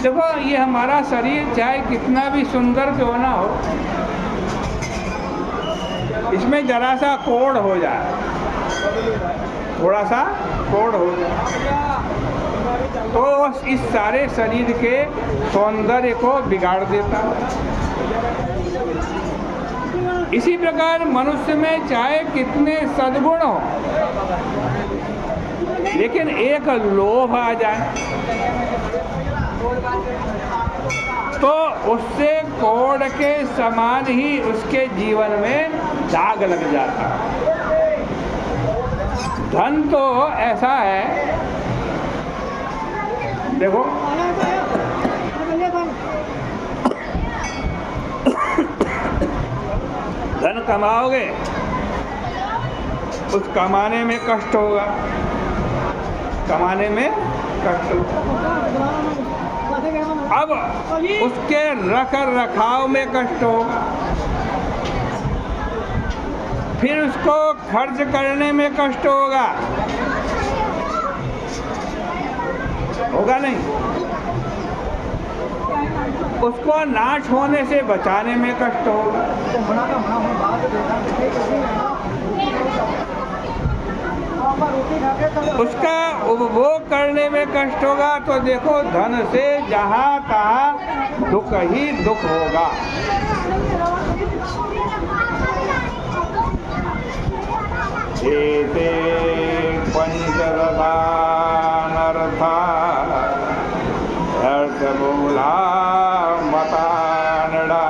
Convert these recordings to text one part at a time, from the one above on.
देखो, ये हमारा शरीर चाहे कितना भी सुंदर क्यों ना हो, इसमें जरा सा कोढ़ हो जाए, थोड़ा सा कोढ़ हो जाए तो इस सारे शरीर के सौंदर्य को बिगाड़ देता है। इसी प्रकार मनुष्य में चाहे कितने सद्गुण हो, लेकिन एक लोभ आ जाए तो उससे कोढ़ के समान ही उसके जीवन में दाग लग जाता है। धन तो ऐसा है, देखो धन कमाओगे, उस कमाने में कष्ट होगा, कमाने में कष्ट होगा। अब उसके रख रखाव में कष्ट होगा, फिर उसको खर्च करने में कष्ट होगा, होगा नहीं? उसको नाश होने से बचाने में कष्ट होगा, उसका उपभोग करने में कष्ट होगा। तो देखो, धन से जहाँ तहाँ दुख ही दुख होगा। एते पंचरथा अर्थमूला मतानड़ा।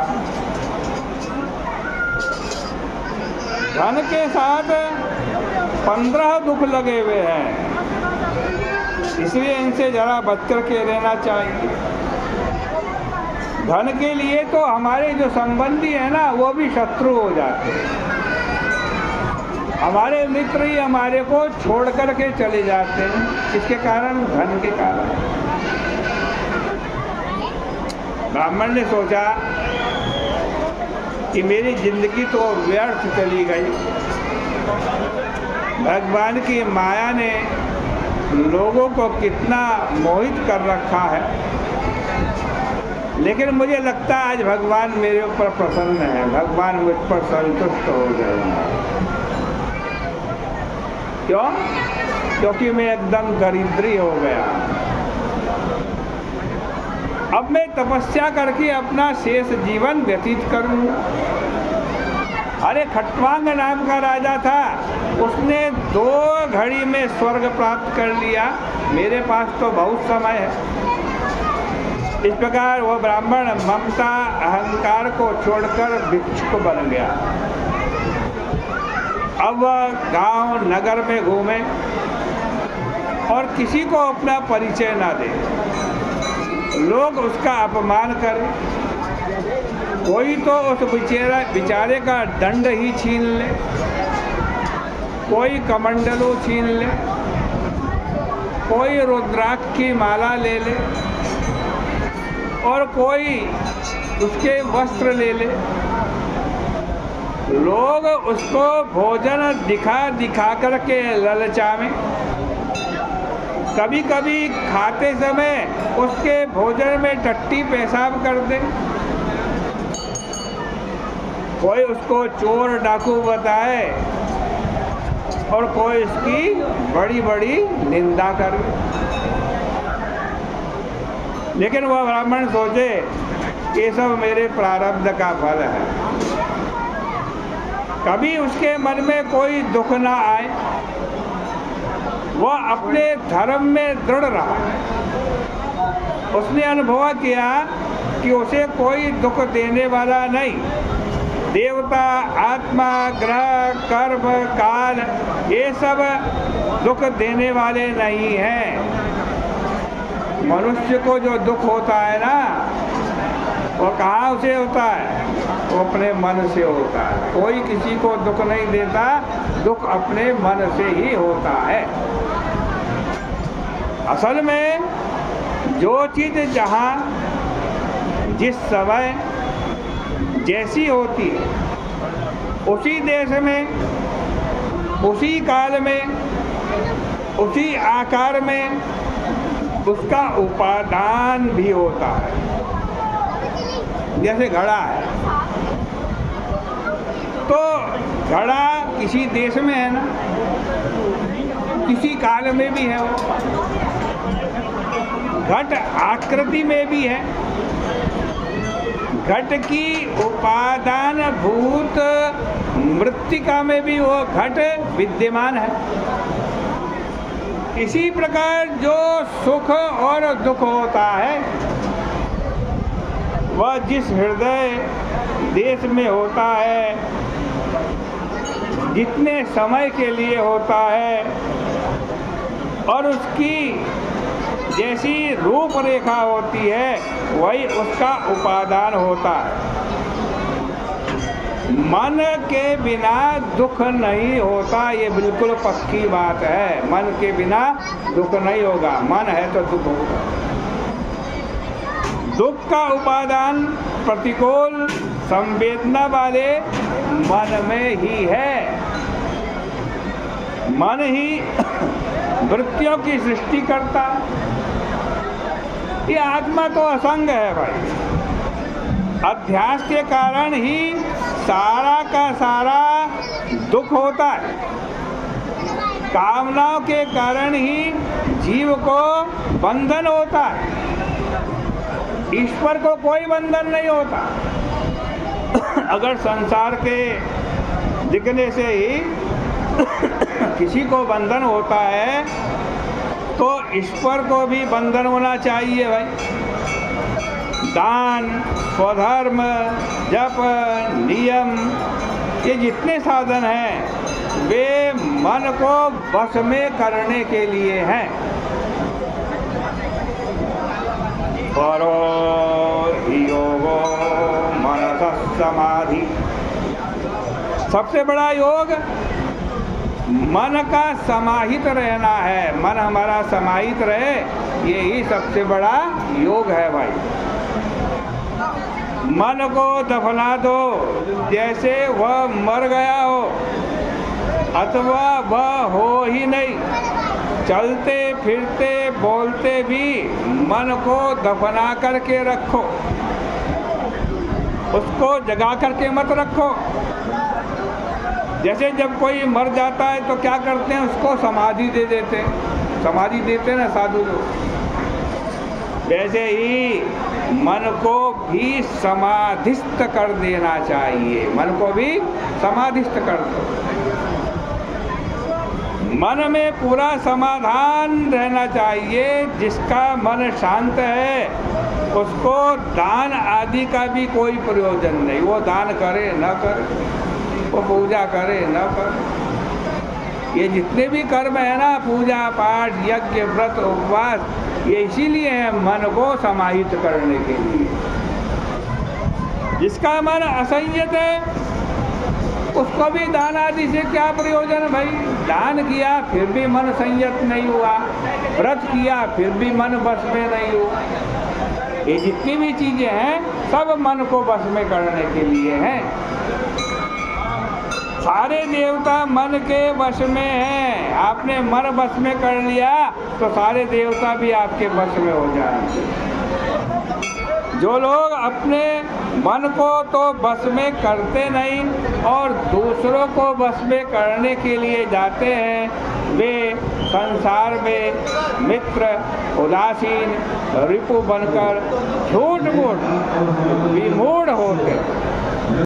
धन के साथ 15 दुख लगे हुए हैं, इसलिए इनसे जरा बच कर के रहना चाहिए। धन के लिए तो हमारे जो संबंधी हैं ना, वो भी शत्रु हो जाते हैं। हमारे मित्र ही हमारे को छोड़ कर के चले जाते हैं, इसके कारण, धन के कारण। ब्राह्मण ने सोचा कि मेरी जिंदगी तो व्यर्थ चली गई, भगवान की माया ने लोगों को कितना मोहित कर रखा है, लेकिन मुझे लगता है आज भगवान मेरे ऊपर प्रसन्न है, भगवान मुझ पर संतुष्ट हो गए हैं। क्यों? क्योंकि मैं एकदम दरिद्री हो गया। अब मैं तपस्या करके अपना शेष जीवन व्यतीत करूंगा। अरे, खट्वांग नाम का राजा था, उसने 2 घड़ी में स्वर्ग प्राप्त कर लिया, मेरे पास तो बहुत समय है। इस प्रकार वो ब्राह्मण ममता अहंकार को छोड़कर भिक्षुक बन गया। अब वह गांव नगर में घूमे और किसी को अपना परिचय ना दे, लोग उसका अपमान करें, कोई तो उस बेचारे का दंड ही छीन ले, कोई कमंडलू छीन ले, कोई रुद्राक्ष की माला ले ले और कोई उसके वस्त्र ले ले। लोग उसको भोजन दिखा दिखा करके ललचावें, कभी कभी खाते समय उसके भोजन में टट्टी पेशाब कर दे, कोई उसको चोर डाकू बताए और कोई इसकी बड़ी बड़ी निंदा करे। लेकिन वह ब्राह्मण सोचे ये सब मेरे प्रारब्ध का फल है, कभी उसके मन में कोई दुख ना आए, वह अपने धर्म में दृढ़ रहा। उसने अनुभव किया कि उसे कोई दुख देने वाला नहीं, देवता, आत्मा, ग्रह, कर्म, काल, ये सब दुख देने वाले नहीं हैं। मनुष्य को जो दुख होता है ना, वो कहाँ से होता है? वो अपने मन से होता है। कोई किसी को दुख नहीं देता, दुख अपने मन से ही होता है। असल में जो चीज़ जहाँ जिस समय जैसी होती है, उसी देश में, उसी काल में, उसी आकार में, उसका उपादान भी होता है। जैसे घड़ा है, तो घड़ा किसी देश में है ना, किसी काल में भी है वो। घट आकृति में भी है। घट की उपादान भूत मृत्तिका में भी वो घट विद्यमान है। इसी प्रकार जो सुख और दुख होता है वह जिस हृदय देश में होता है, जितने समय के लिए होता है और उसकी जैसी रूपरेखा होती है वही उसका उपादान होता है। मन के बिना दुख नहीं होता, ये बिल्कुल पक्की बात है। मन के बिना दुख नहीं होगा, मन है तो दुख होगा। दुख का उपादान प्रतिकूल संवेदना वाले मन में ही है। मन ही वृत्तियों की सृष्टि करता है। ये आत्मा तो असंग है भाई। अध्यास के कारण ही सारा का सारा दुख होता है। कामनाओं के कारण ही जीव को बंधन होता है। ईश्वर को कोई बंधन नहीं होता। अगर संसार के दिखने से ही किसी को बंधन होता है तो ईश्वर को भी बंधन होना चाहिए भाई। दान, स्वधर्म, जप, नियम, ये जितने साधन हैं वे मन को वश में करने के लिए हैं। परो हि योगो मनसः समाधि। सबसे बड़ा योग मन का समाहित रहना है। मन हमारा समाहित रहे, यही सबसे बड़ा योग है भाई। मन को दफना दो जैसे वह मर गया हो अथवा वह हो ही नहीं। चलते फिरते बोलते भी मन को दफना करके रखो, उसको जगा करके मत रखो। जैसे जब कोई मर जाता है तो क्या करते हैं, उसको समाधि दे देते हैं। समाधि देते हैं ना साधु लोग। वैसे ही मन को भी समाधिस्थ कर देना चाहिए। मन को भी समाधिस्थ कर दो। मन में पूरा समाधान रहना चाहिए। जिसका मन शांत है उसको दान आदि का भी कोई प्रयोजन नहीं। वो दान करे न करे, वो पूजा करे न करे, ये जितने भी कर्म है ना, पूजा पाठ यज्ञ व्रत उपवास, ये इसीलिए है मन को समाहित करने के लिए। जिसका मन असंयत है उसको भी दान आदि से क्या प्रयोजन भाई। दान किया फिर भी मन संयत नहीं हुआ, व्रत किया फिर भी मन वश में नहीं हुआ। ये जितनी भी चीजें हैं सब मन को वश में करने के लिए हैं। सारे देवता मन के वश में हैं। आपने मन वश में कर लिया तो सारे देवता भी आपके वश में हो जाएंगे। जो लोग अपने मन को तो वश में करते नहीं और दूसरों को वश में करने के लिए जाते हैं, वे संसार में मित्र उदासीन रिपु बनकर झूठ मूठ विमूढ़